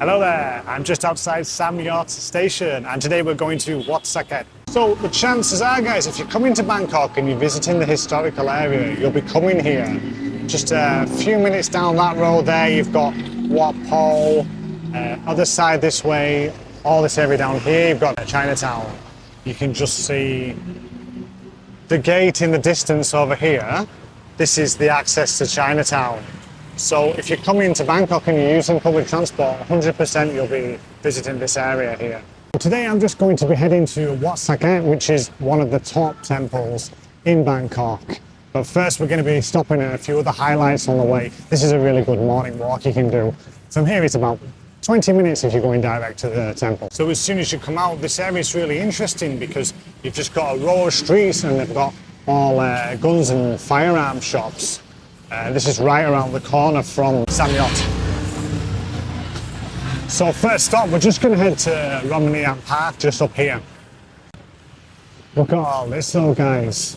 Hello there, I'm just outside Sam Yot Station and today we're going to Wat Saket. So the chances are, guys, if you're coming to Bangkok and you're visiting the historical area, you'll be coming here. Just a few minutes down that road there, you've got Wat Po, other side this way, all this area down here, you've got Chinatown. You can just see the gate in the distance over here. This is the access to Chinatown. So if you're coming to Bangkok and you're using public transport, 100% you'll be visiting this area here. Today I'm just going to be heading to Wat Saket, which is one of the top temples in Bangkok. But first we're going to be stopping at a few other highlights on the way. This is a really good morning walk you can do. From here it's about 20 minutes if you're going direct to the temple. So as soon as you come out, this area is really interesting because you've just got a row of streets and they've got all guns and firearm shops. This is right around the corner from Sam Yot. So first stop, we're just going to head to Rommaninat Park just up here. Look at all this though, guys.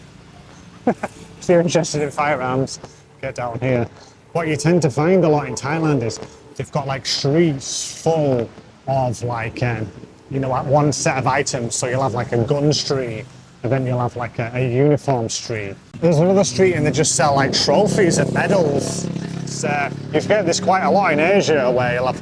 If you're interested in firearms, get down here. What you tend to find a lot in Thailand is they've got like streets full of like one set of items. So you'll have like a gun street, and then you'll have like a uniform street. There's another street and they just sell like trophies and medals. You get this quite a lot in Asia where you'll have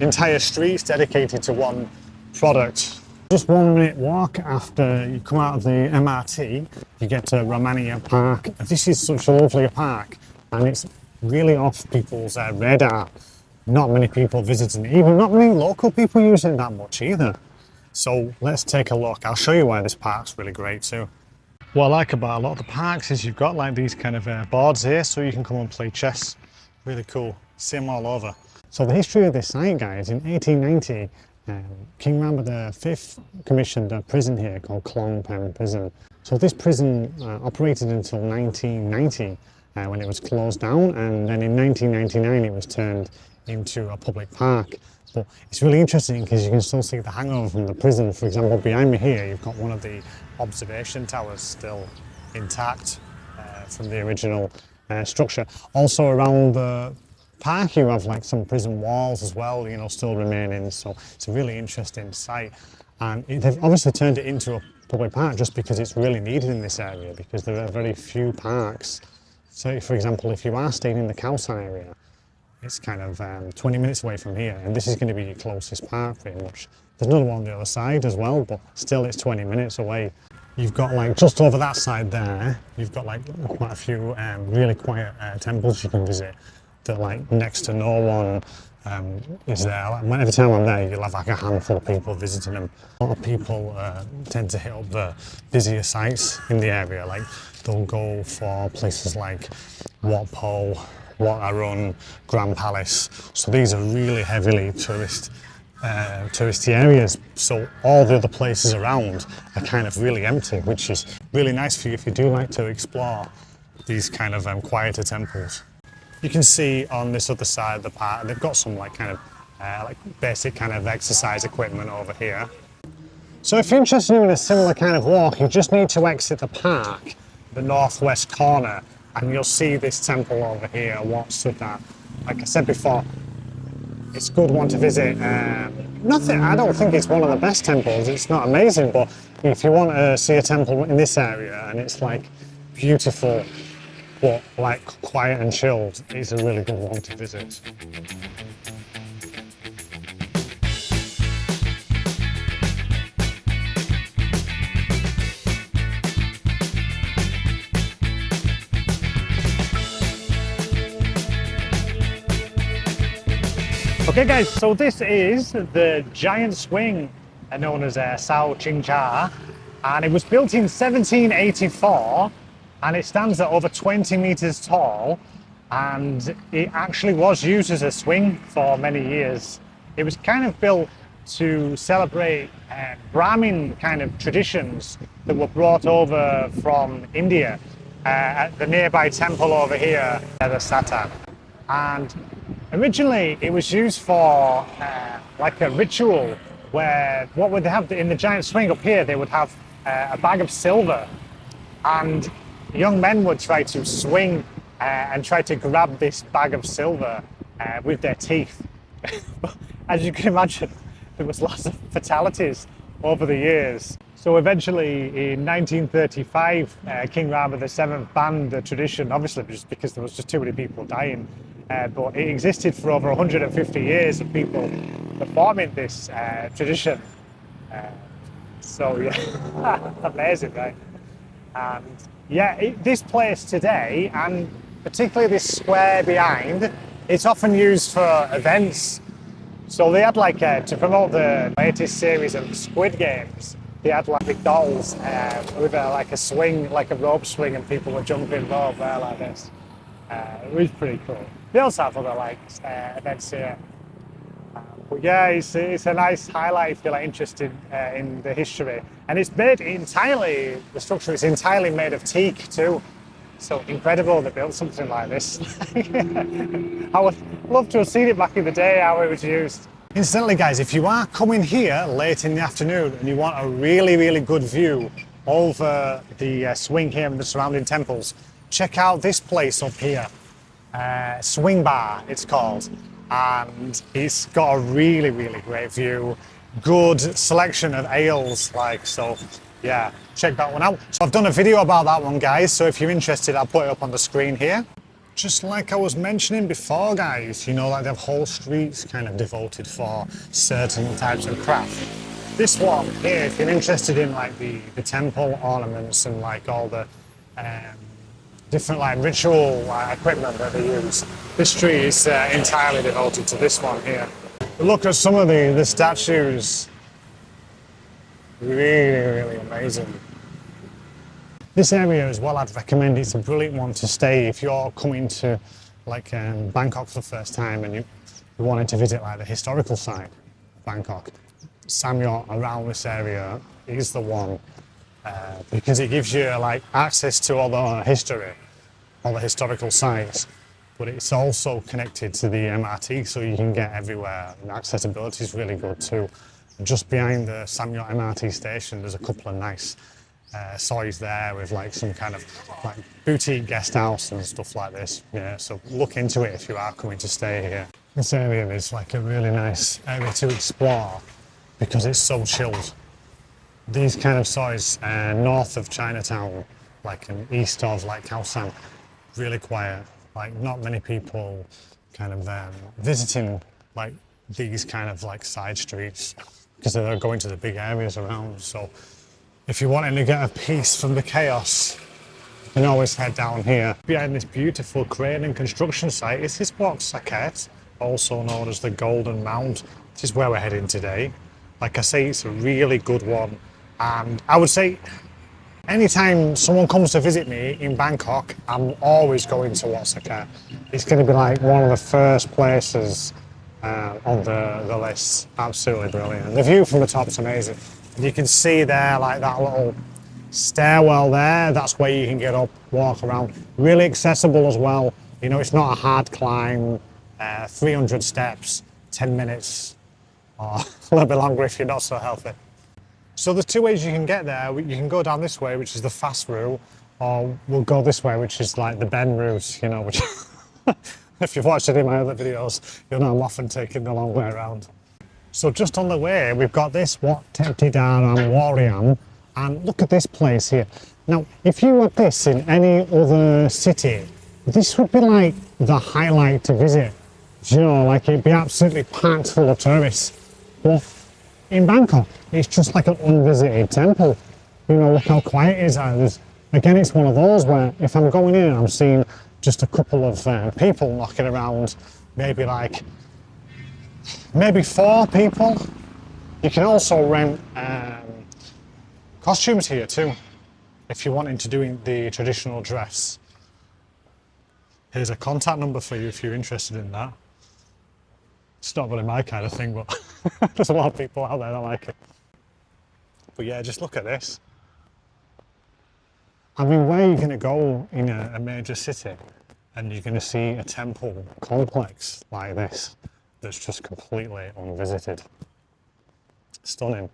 entire streets dedicated to one product. Just 1 minute walk after you come out of the MRT, you get to Rommaninat Park. This is such a lovely park and it's really off people's radar. Not many people visiting, even not many local people using it that much either. So let's take a look. I'll show you why this park's really great too. What I like about a lot of the parks is you've got like these kind of boards here so you can come and play chess. Really cool. See them all over. So the history of this site, guys, in 1890, King Rama V commissioned a prison here called Klong Pen Prison. So this prison operated until 1990 when it was closed down, and then in 1999 it was turned into a public park. But it's really interesting because you can still see the hangover from the prison. For example, behind me here, you've got one of the observation towers still intact from the original structure. Also around the park, you have like some prison walls as well, still remaining. So it's a really interesting site. And they've obviously turned it into a public park just because it's really needed in this area, because there are very few parks. So for example, if you are staying in the Khao area, it's kind of 20 minutes away from here, and this is going to be your closest park pretty much. There's another one on the other side as well, but still it's 20 minutes away. You've got like just over that side there, you've got like quite a few really quiet temples you can visit that like next to no one is there. Like, every time I'm there, you'll have like a handful of people visiting them. A lot of people tend to hit up the busier sites in the area. Like they'll go for places like Wat Po, Wat Arun, Grand Palace. So these are really heavily touristy areas. So all the other places around are kind of really empty, which is really nice for you if you do like to explore these kind of quieter temples. You can see on this other side of the park, they've got some like basic kind of exercise equipment over here. So if you're interested in a similar kind of walk, you just need to exit the park, the northwest corner, and you'll see this temple over here, Wat Thepthidaram. Like I said before, it's a good one to visit. I don't think it's one of the best temples, it's not amazing, but if you want to see a temple in this area and it's like beautiful, but like quiet and chilled, it's a really good one to visit. Okay guys, so this is the giant swing known as Sao Ching Cha, and it was built in 1784 and it stands at over 20 meters tall, and it actually was used as a swing for many years. It was kind of built to celebrate Brahmin kind of traditions that were brought over from India at the nearby temple over here, the Satan. And originally it was used for like a ritual where what would they have in the giant swing up here, they would have a bag of silver, and young men would try to swing and try to grab this bag of silver with their teeth. As you can imagine, there was lots of fatalities over the years. So eventually in 1935, King Rama VII banned the tradition, obviously just because there was just too many people dying. But it existed for over 150 years of people performing this tradition. So yeah, amazing, right? And yeah, this place today, and particularly this square behind, it's often used for events. So they had like, to promote the latest series of Squid Games, they had like big dolls with like a swing, like a rope swing, and people were jumping rope there like this. It was pretty cool. They also have other like events here. But yeah, it's a nice highlight if you're like interested in the history. And it's made entirely, the structure is entirely made of teak too. So incredible they built something like this. I would love to have seen it back in the day, how it was used. Incidentally guys, if you are coming here late in the afternoon and you want a really, really good view over the swing here and the surrounding temples, check out this place up here. Swing Bar, it's called. And it's got a really, really great view. Good selection of ales, like, so yeah, check that one out. So I've done a video about that one, guys, so if you're interested, I'll put it up on the screen here. Just like I was mentioning before, guys, you know, like they have whole streets kind of devoted for certain types of craft. This one here, if you're interested in like the temple ornaments and like all the different like ritual equipment that they use, this street is entirely devoted to this one here. Look at some of the statues. Really, really amazing. This area as well, I'd recommend, it's a brilliant one to stay if you're coming to like Bangkok for the first time and you wanted to visit like the historical side of Bangkok. Sam Yot around this area is the one because it gives you like access to all the history, all the historical sites, but it's also connected to the MRT so you can get everywhere and accessibility is really good too. And just behind the Sam Yot MRT Station there's a couple of nice soys there with like some kind of like boutique guest house and stuff like this. Yeah, so look into it if you are coming to stay here. This area is like a really nice area to explore because it's so chilled. These kind of soys north of Chinatown, like and east of like Khao San, really quiet. Like not many people kind of visiting like these kind of like side streets because they're going to the big areas around. So if you're wanting to get a peace from the chaos, you can always head down here. Behind this beautiful crane and construction site is this Wat Saket, also known as the Golden Mound. This is where we're heading today. Like I say, it's a really good one. And I would say, anytime someone comes to visit me in Bangkok, I'm always going to Wat Saket. It's going to be like one of the first places on the list. Absolutely brilliant. The view from the top is amazing. You can see there, like that little stairwell there, that's where you can get up, walk around. Really accessible as well. You know, it's not a hard climb, 300 steps, 10 minutes, or a little bit longer if you're not so healthy. So there's two ways you can get there. You can go down this way, which is the fast route, or we'll go this way, which is like the bend route, you know, which if you've watched any of my other videos, you'll know I'm often taking the long way around. So just on the way, we've got this Wat Thepthidaram Worawihan, and look at this place here. Now, if you were this in any other city, this would be like the highlight to visit. You know, like it'd be absolutely packed full of tourists. But in Bangkok, it's just like an unvisited temple. You know, look how quiet it is. Again, it's one of those where if I'm going in and I'm seeing just a couple of people knocking around, maybe 4 people. You can also rent costumes here too, if you're wanting to do the traditional dress. Here's a contact number for you if you're interested in that. It's not really my kind of thing, but there's a lot of people out there that like it. But yeah, just look at this. I mean, where are you going to go in a major city and you're going to see a temple complex like this that's just completely unvisited? Stunning.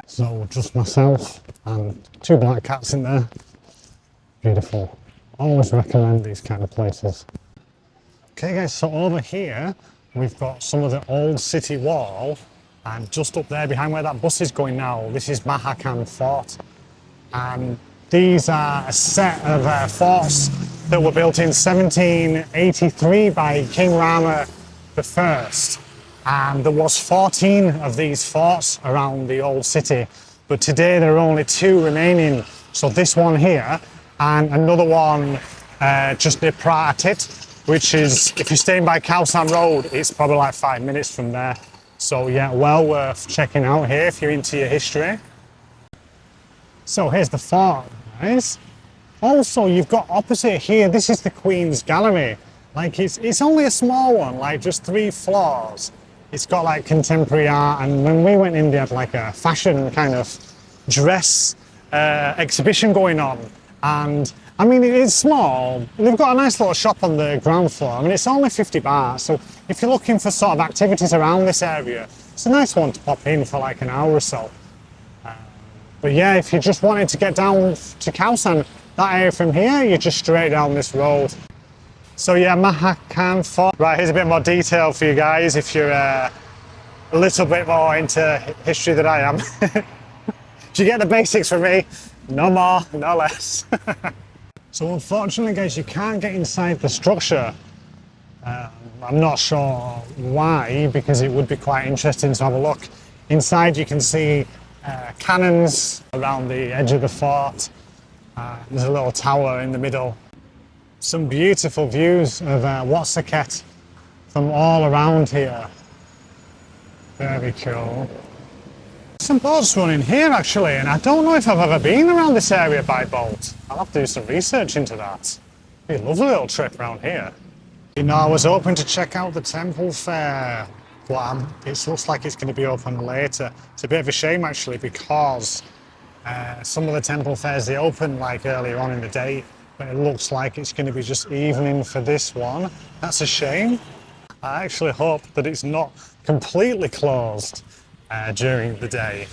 So just myself and two black cats in there. Beautiful. Always recommend these kind of places. Okay guys, so over here we've got some of the old city wall, and just up there behind where that bus is going now, this is Mahakan Fort. And these are a set of forts that were built in 1783 by King Rama I. And there was 14 of these forts around the old city, but today there are only 2 remaining. So this one here and another one just near Pratit, which is, if you're staying by Khao San Road, it's probably like 5 minutes from there. So yeah, well worth checking out here if you're into your history. So here's the fort, guys. Also, you've got opposite here, this is the Queen's Gallery. Like it's only a small one, like just 3 floors. It's got like contemporary art, and when we went in, they had like a fashion kind of dress exhibition going on. And I mean, it is small. They've got a nice little shop on the ground floor. I mean, it's only 50 baht. So if you're looking for sort of activities around this area, it's a nice one to pop in for like an hour or so. But yeah, if you just wanted to get down to Khao San, that area from here, you're just straight down this road. So yeah, Mahakan Fort. Right, here's a bit more detail for you guys if you're a little bit more into history than I am. Do you get the basics from me? No more, no less. So unfortunately guys, you can't get inside the structure. I'm not sure why, because it would be quite interesting to have a look. Inside you can see cannons around the edge of the fort. There's a little tower in the middle. Some beautiful views of Wat Saket from all around here. Very cool. Some boats running here actually, and I don't know if I've ever been around this area by boat. I'll have to do some research into that. Be a lovely little trip around here. You know, I was hoping to check out the temple fair, but it looks like it's going to be open later. It's a bit of a shame actually, because some of the temple fairs, they open like earlier on in the day, but it looks like it's going to be just evening for this one. That's a shame. I actually hope that it's not completely closed during the day,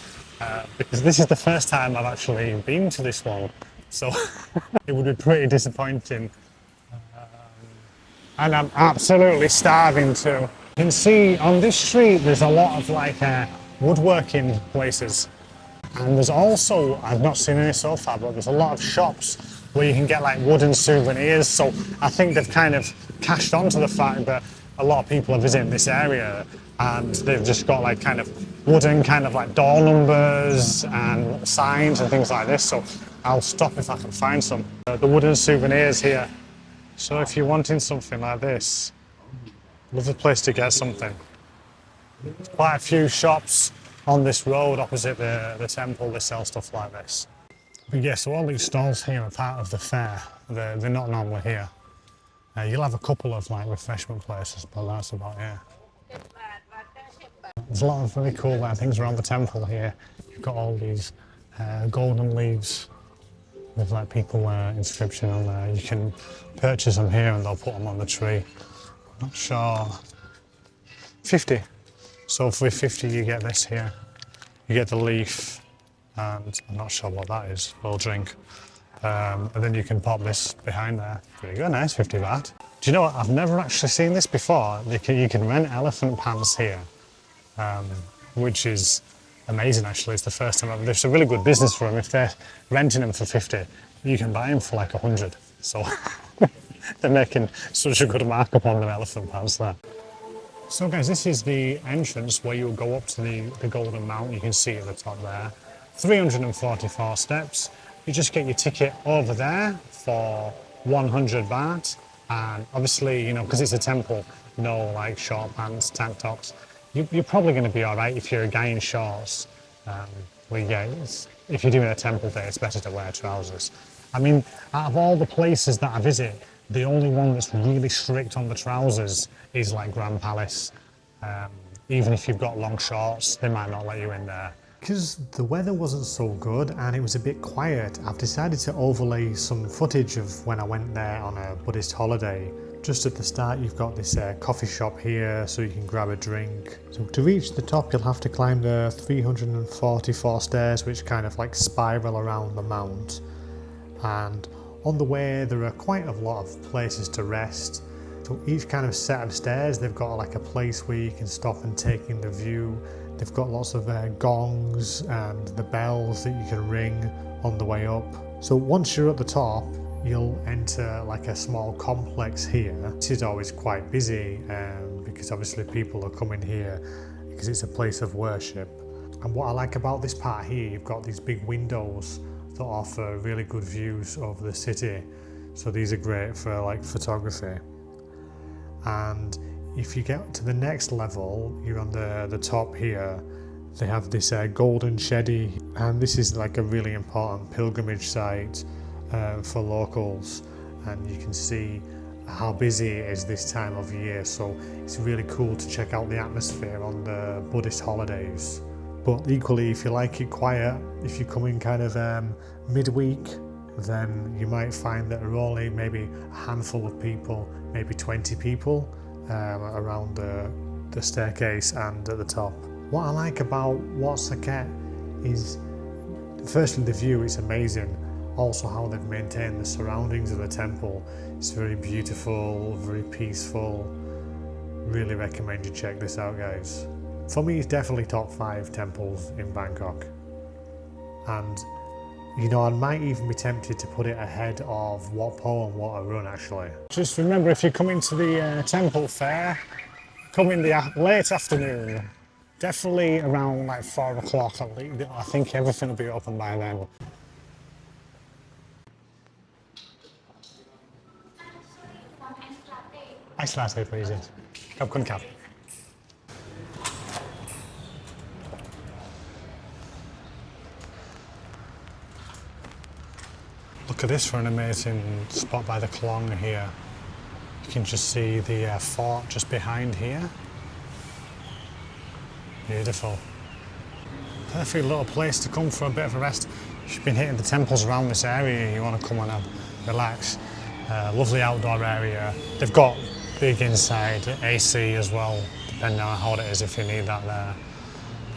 because this is the first time I've actually been to this one, so it would be pretty disappointing. And I'm absolutely starving too. You can see on this street there's a lot of like woodworking places, and there's also, I've not seen any so far, but there's a lot of shops where you can get like wooden souvenirs. So I think they've kind of cashed on to the fact that a lot of people are visiting this area, and they've just got like kind of wooden kind of like door numbers and signs and things like this. So I'll stop if I can find some. The wooden souvenirs here. So if you're wanting something like this, lovely place to get something. There's quite a few shops on this road opposite the temple, they sell stuff like this. But yeah, so all these stalls here are part of the fair. They're not normally here. You'll have a couple of like refreshment places, but that's about it. There's a lot of really cool things around the temple here. You've got all these golden leaves with like people inscription on there. You can purchase them here and they'll put them on the tree. I'm not sure. 50. So for 50 you get this here. You get the leaf, and I'm not sure what that is, a little drink. And then you can pop this behind there. Pretty good, nice, 50 baht. Do you know what, I've never actually seen this before. You can rent elephant pants here, which is amazing actually. It's the first time ever. There's a really good business for them. If they're renting them for 50, you can buy them for like 100. So they're making such a good markup on their elephant pants there. So guys, this is the entrance where you'll go up to the Golden Mount. You can see at the top there. 344 steps. You just get your ticket over there for 100 baht. And obviously, you know, because it's a temple, no like short pants, tank tops. You're probably going to be all right if you're a guy in shorts. Well, yeah, if you're doing a temple day, it's better to wear trousers. I mean, out of all the places that I visit, the only one that's really strict on the trousers is like Grand Palace. Even if you've got long shorts, they might not let you in there. Because the weather wasn't so good and it was a bit quiet, I've decided to overlay some footage of when I went there on a Buddhist holiday Just at the start you've got this coffee shop here so you can grab a drink. So to reach the top you'll have to climb the 344 stairs which kind of like spiral around the mount. And on the way there are quite a lot of places to rest. So each kind of set of stairs they've got like a place where you can stop and take in the view. They've got lots of gongs and the bells that you can ring on the way up. So once you're at the top you'll enter like a small complex here. This is always quite busy because obviously people are coming here because it's a place of worship. And what I like about this part here, you've got these big windows that offer really good views of the city. So these are great for like photography. And if you get to the next level, you're on the top here, they have this golden shetty, and this is like a really important pilgrimage site for locals, and you can see how busy it is this time of year, so it's really cool to check out the atmosphere on the Buddhist holidays. But equally, if you like it quiet, if you come in kind of midweek, then you might find that there are only maybe a handful of people, maybe 20 people around the staircase and at the top. What I like about Wat Saket is firstly the view is amazing, also how they've maintained the surroundings of the temple. It's very beautiful, very peaceful. Really recommend you check this out, guys. For me, it's definitely top 5 temples in Bangkok. And you know, I might even be tempted to put it ahead of Wat Po and Wat Arun actually. Just remember, if you come into the temple fair, come in the late afternoon, definitely around like 4 o'clock at least. I think everything will be open by then. Ice latte, please. Yes. Khop khun khap. Look at this for an amazing spot by the Klong here. You can just see the fort just behind here. Beautiful. Perfect little place to come for a bit of a rest. If you've been hitting the temples around this area, you want to come and relax. Lovely outdoor area. They've got big inside AC as well, depending on how hot it is if you need that there.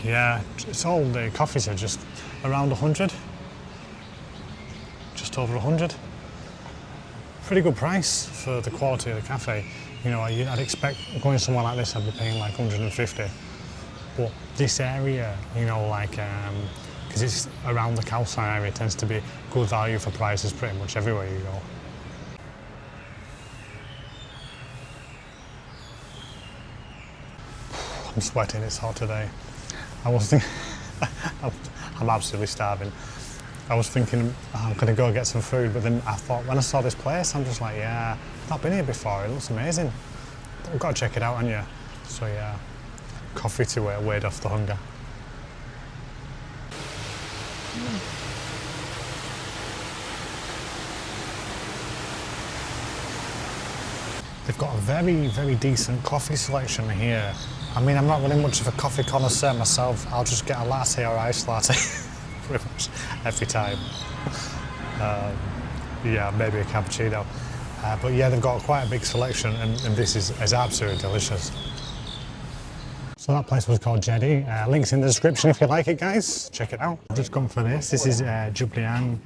Yeah, it's all the coffees are just around 100. Just over 100. Pretty good price for the quality of the cafe. You know, I'd expect going somewhere like this I'd be paying like 150. But this area, you know, like, because it's around the Khao San area, it tends to be good value for prices pretty much everywhere you go. I'm sweating, it's hot today. I was thinking, I'm absolutely starving. I was thinking, oh, I'm gonna go get some food, but then I thought, when I saw this place, I'm just like, yeah, I've not been here before, it looks amazing. I've got to check it out, haven't you? So yeah, coffee to ward off the hunger. They've got a very, very decent coffee selection here. I mean, I'm not really much of a coffee connoisseur myself. I'll just get a latte or iced latte pretty much every time. Yeah, maybe a cappuccino. But yeah, they've got quite a big selection, and this is absolutely delicious. So that place was called Jetty. Links in the description if you like it, guys. Check it out. I've just gone for this. This is Jubliang.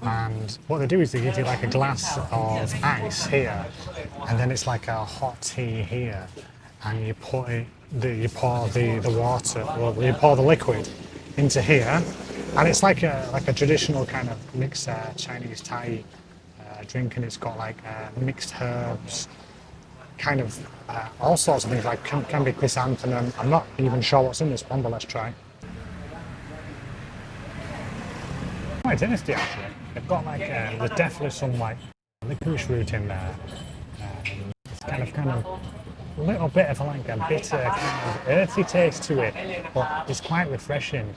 And what they do is they give you like a glass of ice here, and then it's like a hot tea here, and you put it, you pour the water, well, you pour the liquid into here, and it's like a traditional kind of mixed Chinese Thai drink, and it's got like mixed herbs, kind of all sorts of things, like can be chrysanthemum. I'm not even sure what's in this one, but let's try. Quite tasty actually. They've got like, there's definitely some like licorice root in there. It's kind of a little bit of like a bitter, kind of earthy taste to it, but it's quite refreshing.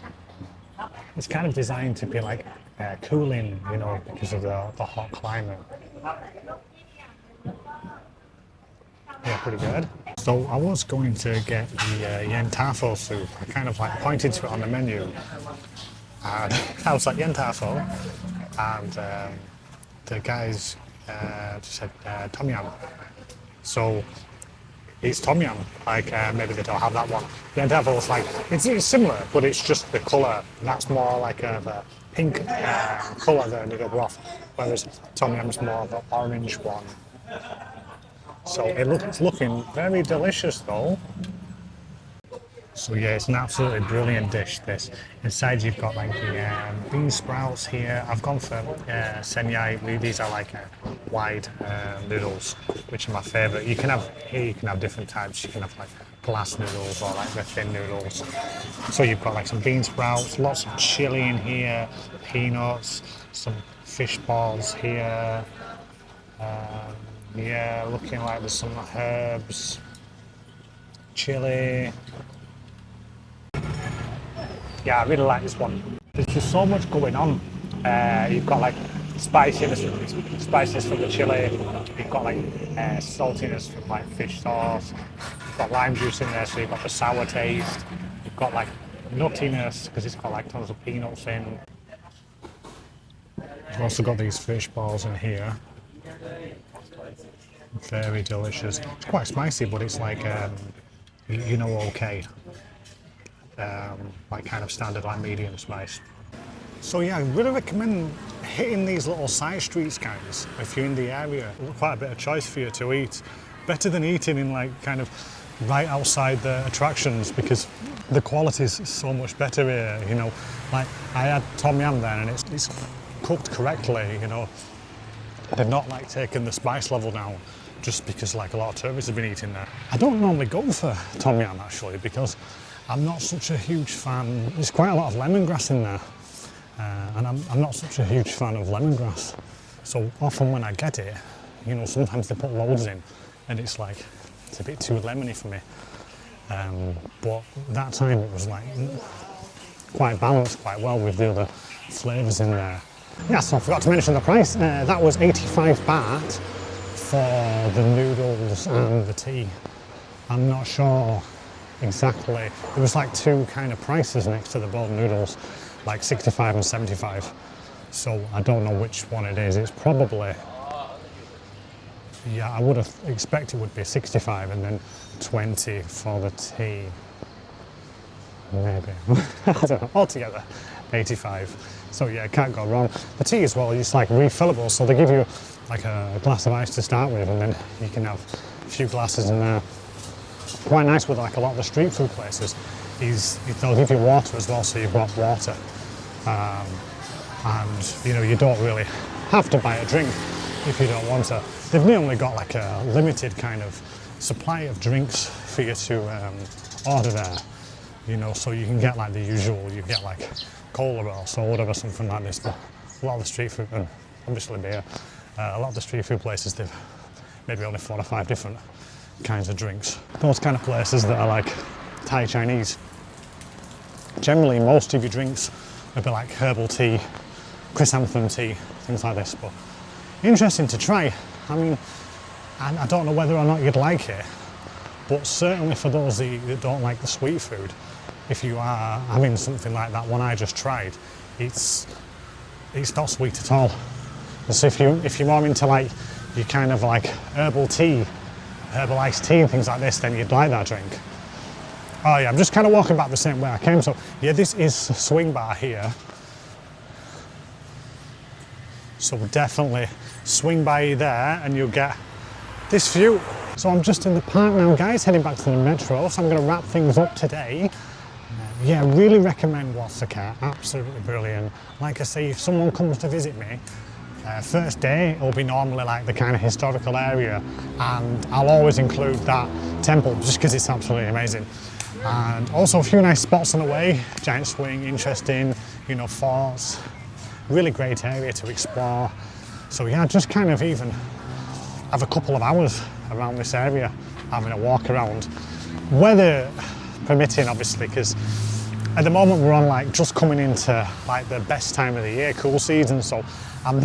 It's kind of designed to be like cooling, you know, because of the hot climate. Yeah, pretty good. So I was going to get the yen tafo soup. I kind of like pointed to it on the menu. And I was like, yen tafo. And the guys just said tom yum. So it's tom yum, like maybe they don't have that one. The endeavour's like, it's similar, but it's just the colour. That's more like a pink colour, the noodle broth, whereas tom yum's more of an orange one. So it's looking very delicious though. So yeah, it's an absolutely brilliant dish, this. Inside you've got like the bean sprouts here. I've gone for senyai. These are like wide noodles, which are my favourite. You can have different types. You can have like glass noodles or like the thin noodles. So you've got like some bean sprouts, lots of chilli in here, peanuts, some fish balls here. Yeah, looking like there's some herbs, chili. Yeah, I really like this one. There's just so much going on. You've got like spiciness from the chili. You've got like saltiness from like fish sauce. You've got lime juice in there, so you've got the sour taste. You've got like nuttiness because it's got like tons of peanuts in. You've also got these fish balls in here. Very delicious. It's quite spicy, but it's like okay. Like kind of standard, like medium spice. So yeah, I really recommend hitting these little side streets, guys. If you're in the area, quite a bit of choice for you to eat. Better than eating in like kind of right outside the attractions, because the quality is so much better here. You know, like I had tom yum then, and it's cooked correctly. You know, they've not like taken the spice level down just because like a lot of tourists have been eating there. I don't normally go for tom yum actually, because I'm not such a huge fan. There's quite a lot of lemongrass in there, and I'm not such a huge fan of lemongrass. So often when I get it, you know, sometimes they put loads in, and it's like, it's a bit too lemony for me. But that time it was like quite balanced quite well with the other flavours in there. Yeah, so I forgot to mention the price. That was 85 baht for the noodles and the tea. I'm not sure exactly. There was like two kind of prices next to the bowl noodles, like 65 and 75. So I don't know which one it is. It's probably, yeah, I would have expected it would be 65 and then 20 for the tea. Maybe. I don't know. Altogether, 85. So yeah, can't go wrong. The tea as well is like refillable, so they give you like a glass of ice to start with, and then you can have a few glasses in there. Quite nice with like a lot of the street food places is they'll give you water as well, so you've got water. And you know, you don't really have to buy a drink if you don't want to. They've normally got like a limited kind of supply of drinks for you to order there. You know, so you can get like the usual, you get like cola or soda or something like this, but a lot of the street food, and obviously beer, a lot of the street food places, they've maybe only 4 or 5 different kinds of drinks. Those kind of places that are like Thai Chinese, generally most of your drinks will be like herbal tea, chrysanthemum tea, things like this, but interesting to try. I mean, I don't know whether or not you'd like it, but certainly for those that don't like the sweet food, if you are having something like that one I just tried, it's not sweet at all. So if you're more into like your kind of like herbal tea, herbal iced tea and things like this, then you'd like that drink. Oh yeah, I'm just kind of walking back the same way I came. So yeah, this is a swing bar here. So definitely swing by there and you'll get this view. So I'm just in the park now, guys, heading back to the metro. So I'm going to wrap things up today. Yeah, really recommend Wat Saket, absolutely brilliant. Like I say, if someone comes to visit me, first day it'll be normally like the kind of historical area, and I'll always include that temple just because it's absolutely amazing. And also a few nice spots on the way, giant swing, interesting, you know, forts, really great area to explore. So yeah, just kind of even have a couple of hours around this area, having a walk around. Weather permitting, obviously, because at the moment we're on like just coming into like the best time of the year, cool season, so I'm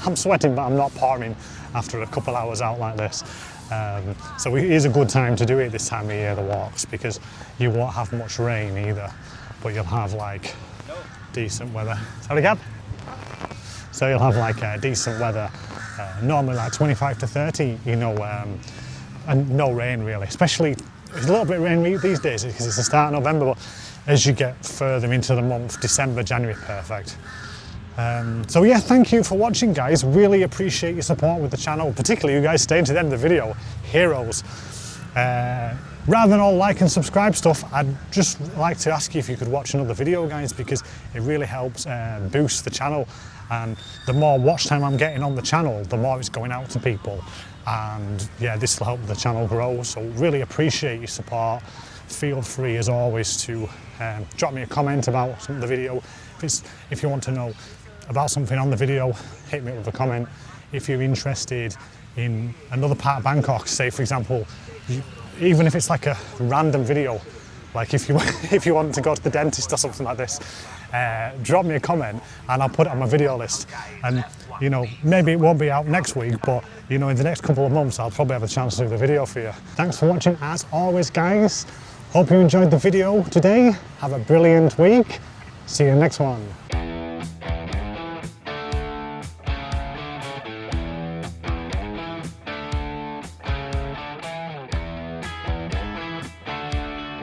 I'm sweating, but I'm not pouring after a couple hours out like this. So it is a good time to do it this time of year, the walks, because you won't have much rain either, but you'll have like decent weather. Sorry, Gab? So you'll have like decent weather Normally like 25 to 30, you know, and no rain really, especially, it's a little bit rainy these days because it's the start of November, but as you get further into the month, December, January, perfect. So yeah, thank you for watching, guys. Really appreciate your support with the channel, particularly you guys staying to the end of the video. Heroes. Rather than all like and subscribe stuff, I'd just like to ask you if you could watch another video, guys, because it really helps boost the channel, and the more watch time I'm getting on the channel, the more it's going out to people, and yeah, this will help the channel grow. So really appreciate your support. Feel free as always to drop me a comment about the video. If you want to know about something on the video, hit me up with a comment. If you're interested in another part of Bangkok, say for example, even if it's like a random video, like if you want to go to the dentist or something like this, drop me a comment and I'll put it on my video list. And you know, maybe it won't be out next week, but you know, in the next couple of months I'll probably have a chance to do the video for you. Thanks for watching as always, guys. Hope you enjoyed the video today. Have a brilliant week. See you in the next one.